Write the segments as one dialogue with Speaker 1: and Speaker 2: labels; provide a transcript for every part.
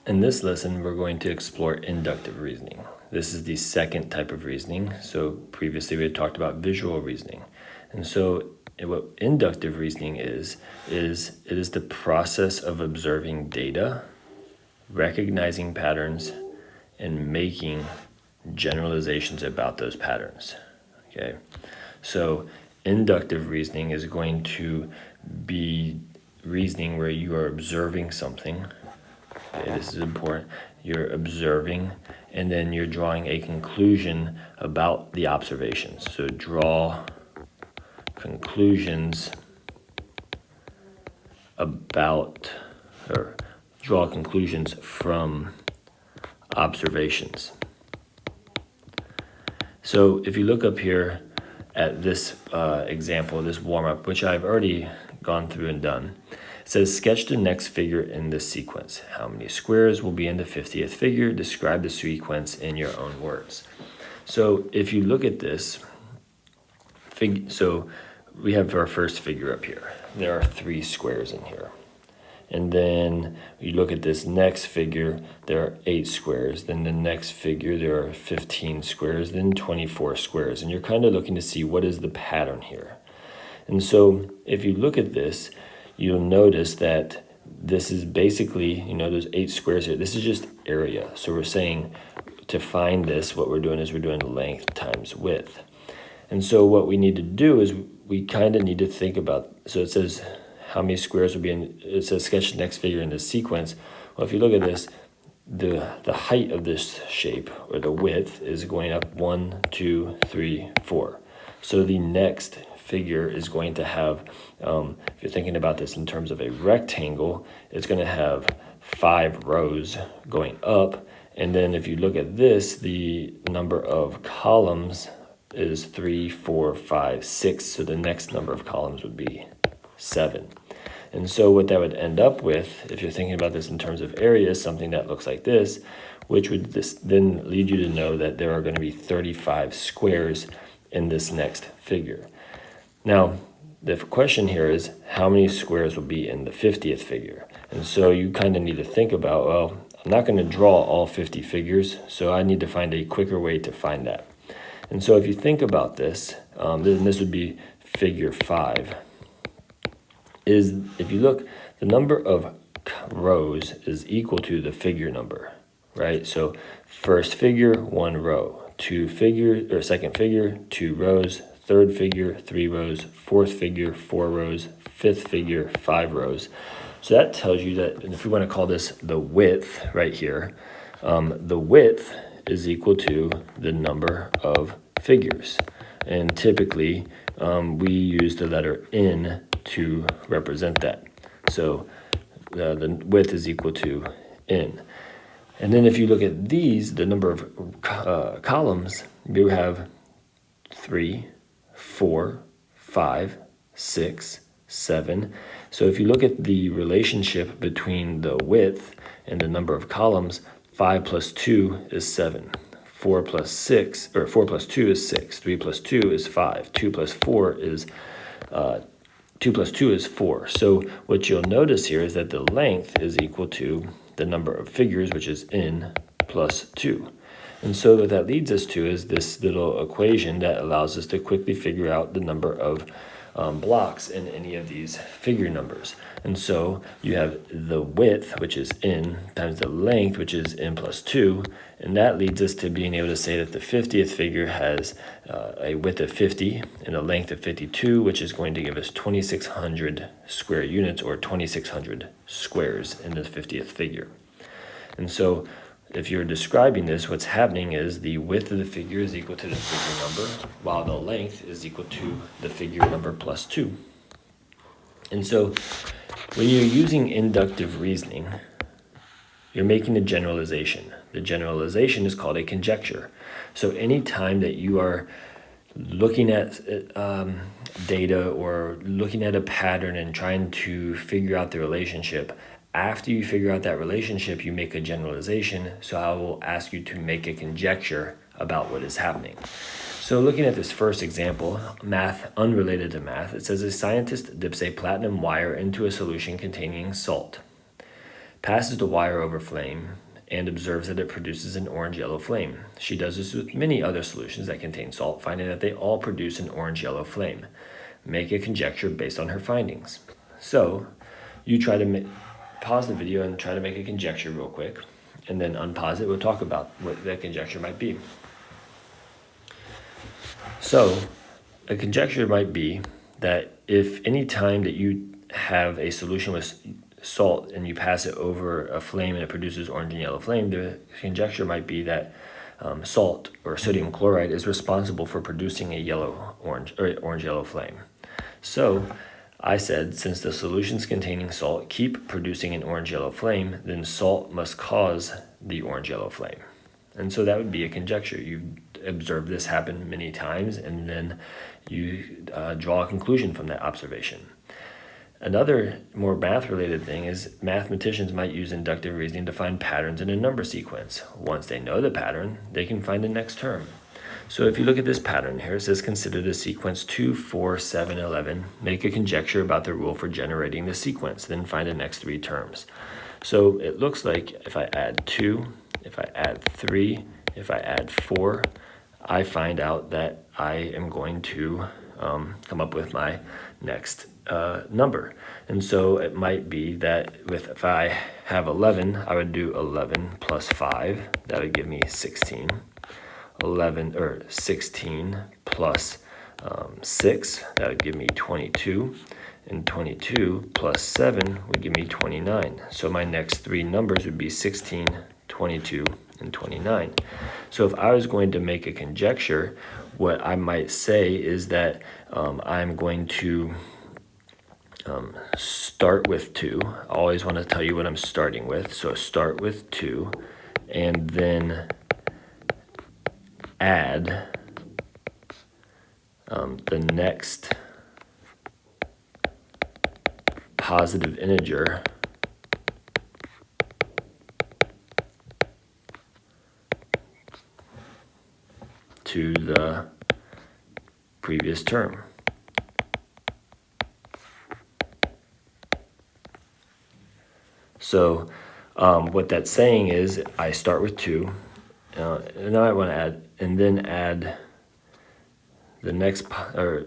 Speaker 1: In this lesson, we're going to explore inductive reasoning. This is the second type of reasoning. So previously we had talked about visual reasoning. And so what inductive reasoning is it is the process of observing data, recognizing patterns, and making generalizations about those patterns. Okay, so inductive reasoning is going to be reasoning where you are observing something. Okay, this is important. You're observing, and then you're drawing a conclusion about the observations. So draw conclusions about, or draw conclusions from observations. So if you look up here at this example, this warm-up, which I've already gone through and done, it says sketch the next figure in this sequence. How many squares will be in the 50th figure? Describe the sequence in your own words. So if you look at this, so we have our first figure up here. There are 3 squares in here. And then you look at this next figure, there are 8 squares. Then the next figure, there are 15 squares, then 24 squares. And you're kind of looking to see what is the pattern here. And so if you look at this, you'll notice that this is basically, those 8 squares here, this is just area. So we're saying to find this, what we're doing is we're doing length times width. And so what we need to do is we kind of need to think about, so it says how many squares will be in, it says sketch the next figure in this sequence. Well, if you look at this, the height of this shape, or the width, is going up 1, 2, 3, 4. So the next figure is going to have, if you're thinking about this in terms of a rectangle, it's going to have 5 rows going up. And then if you look at this, the number of columns is 3, 4, 5, 6. So the next number of columns would be 7. And so what that would end up with, if you're thinking about this in terms of area, is something that looks like this, which would then lead you to know that there are going to be 35 squares in this next figure. Now, the question here is how many squares will be in the 50th figure? And so you kind of need to think about, well, I'm not going to draw all 50 figures, so I need to find a quicker way to find that. And so if you think about this, then this would be figure 5. Is, if you look, the number of rows is equal to the figure number, right? So first figure, 1 row. Second figure, 2 rows. Third figure, 3 rows. Fourth figure, 4 rows. Fifth figure, 5 rows. So that tells you that, and if we want to call this the width right here, the width is equal to the number of figures. And typically, we use the letter N to represent that. So the width is equal to N. And then if you look at these, the number of columns, you have 3, 4, 5, 6, 7. So if you look at the relationship between the width and the number of columns, 5 plus 2 is 7. 4 plus 2 is 6. 3 plus 2 is 5. 2 plus 2 is 4. So what you'll notice here is that the length is equal to the number of figures, which is n plus 2. And so what that leads us to is this little equation that allows us to quickly figure out the number of blocks in any of these figure numbers. And so you have the width, which is n, times the length, which is n plus 2. And that leads us to being able to say that the 50th figure has a width of 50 and a length of 52, which is going to give us 2,600 square units, or 2,600 squares in the 50th figure. And so if you're describing this, what's happening is the width of the figure is equal to the figure number, while the length is equal to the figure number plus 2. And so when you're using inductive reasoning, you're making a generalization. The generalization is called a conjecture. So anytime that you are looking at data or looking at a pattern and trying to figure out the relationship, after you figure out that relationship, you make a generalization. So I will ask you to make a conjecture about what is happening. So looking at this first example, math unrelated to math, it says a scientist dips a platinum wire into a solution containing salt. passes the wire over flame, and observes that it produces an orange-yellow flame. She does this with many other solutions that contain salt, finding that they all produce an orange-yellow flame. Make a conjecture based on her findings. So you try to pause the video and try to make a conjecture real quick, and then unpause it. We'll talk about what that conjecture might be. So a conjecture might be that if any time that you have a solution with salt and you pass it over a flame and it produces orange and yellow flame, the conjecture might be that salt or sodium chloride is responsible for producing a orange-yellow flame. So I said, since the solutions containing salt keep producing an orange-yellow flame, then salt must cause the orange-yellow flame. And so that would be a conjecture. You've observed this happen many times, and then you draw a conclusion from that observation. Another more math-related thing is mathematicians might use inductive reasoning to find patterns in a number sequence. Once they know the pattern, they can find the next term. So if you look at this pattern here, it says consider the sequence 2, 4, 7, 11. Make a conjecture about the rule for generating the sequence, then find the next three terms. So it looks like if I add 2, if I add 3, if I add 4, I find out that I am going to come up with my next number. And so it might be that if I have 11, I would do 11 plus 5. That would give me 16. 16 plus 6, that would give me 22. And 22 plus 7 would give me 29. So my next three numbers would be 16, 22, and 29. So if I was going to make a conjecture, what I might say is that I'm going to start with 2. I always want to tell you what I'm starting with. So start with 2 and then add the next positive integer to the previous term. So what that's saying is I start with 2, and now I want to add, and then add the next, the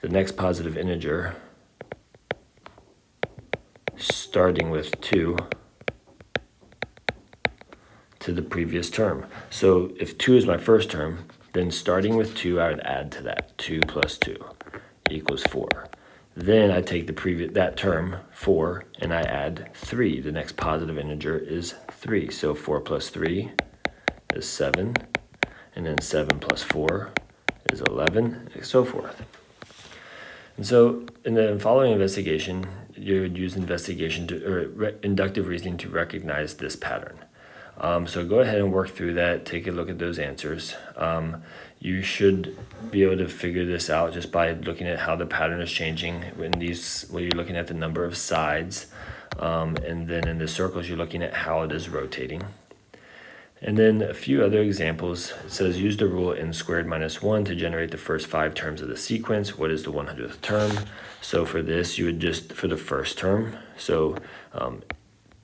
Speaker 1: next positive integer starting with 2 to the previous term. So if 2 is my first term, then starting with 2, I would add to that. 2 plus 2 equals 4. Then I take that term, 4, and I add 3. The next positive integer is 3. So 4 plus 3 is 7. And then 7 plus 4 is 11, and so forth. And so in the following investigation, you would use inductive reasoning to recognize this pattern. So go ahead and work through that. Take a look at those answers. You should be able to figure this out just by looking at how the pattern is changing. When you're looking at the number of sides, and then in the circles, you're looking at how it is rotating. And then a few other examples. It says use the rule n squared minus 1 to generate the first 5 terms of the sequence. What is the 100th term? So for this, you would just, for the first term, so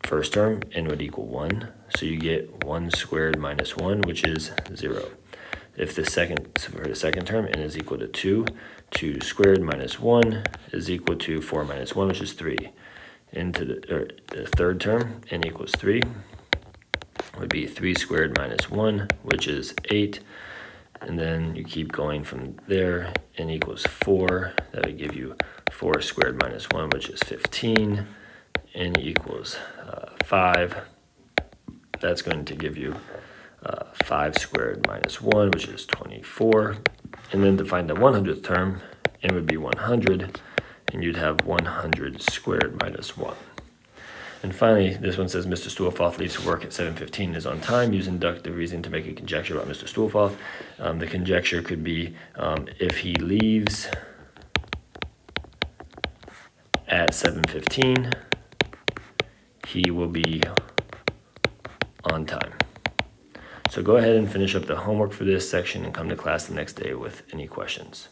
Speaker 1: first term, n would equal 1. So you get 1 squared minus 1, which is 0. If for the second term, n is equal to 2, 2 squared minus 1 is equal to 4 minus 1, which is 3. Into the third term, n equals 3. Would be 3 squared minus 1, which is 8. And then you keep going from there. N equals 4. That would give you 4 squared minus 1, which is 15. N equals 5. That's going to give you 5 squared minus 1, which is 24. And then to find the 100th term, n would be 100. And you'd have 100 squared minus 1. And finally, this one says Mr. Stuhlfoth leaves work at 7:15 and is on time. Use inductive reasoning to make a conjecture about Mr. Stuhlfoth. The conjecture could be if he leaves at 7:15, he will be on time. So go ahead and finish up the homework for this section and come to class the next day with any questions.